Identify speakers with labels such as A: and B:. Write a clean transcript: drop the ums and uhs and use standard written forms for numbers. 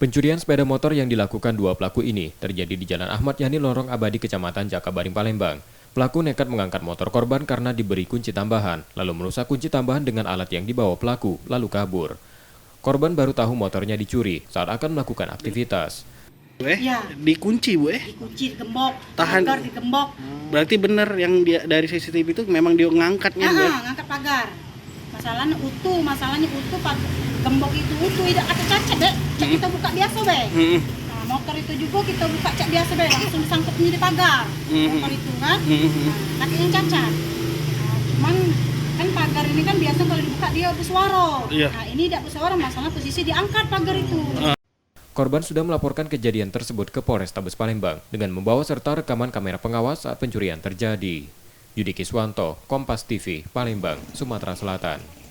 A: Pencurian sepeda motor yang dilakukan dua pelaku ini terjadi di Jalan Ahmad Yani Lorong Abadi, Kecamatan Jakabaring, Palembang. Pelaku nekat mengangkat motor korban karena diberi kunci tambahan, lalu merusak kunci tambahan dengan alat yang dibawa pelaku, lalu kabur. Korban baru tahu motornya dicuri saat akan melakukan aktivitas.
B: Ya.
C: Dikunci Bu
B: Dikunci, digembok,
C: Tahan.
B: pagar digembok.
C: Berarti benar yang dari CCTV itu memang dia ngangkatnya Bu?
B: Ngangkat pagar. Masalahnya utuh, gembok itu utuh, tidak ada cacat deh. Cek kita buka biasa deh. Nah, motor itu juga kita buka cek biasa deh, langsung sangkutnya di pagar. Motor itu kan, nah, kakinya cacat. Nah, cuman kan pagar ini kan biasa kalau dibuka dia bersuara.
C: Iya.
B: Nah, ini tidak bersuara, masalah posisi diangkat pagar itu.
A: Korban sudah melaporkan kejadian tersebut ke Polrestabes Palembang dengan membawa serta rekaman kamera pengawas saat pencurian terjadi. Yudi Kiswanto, Kompas TV, Palembang, Sumatera Selatan.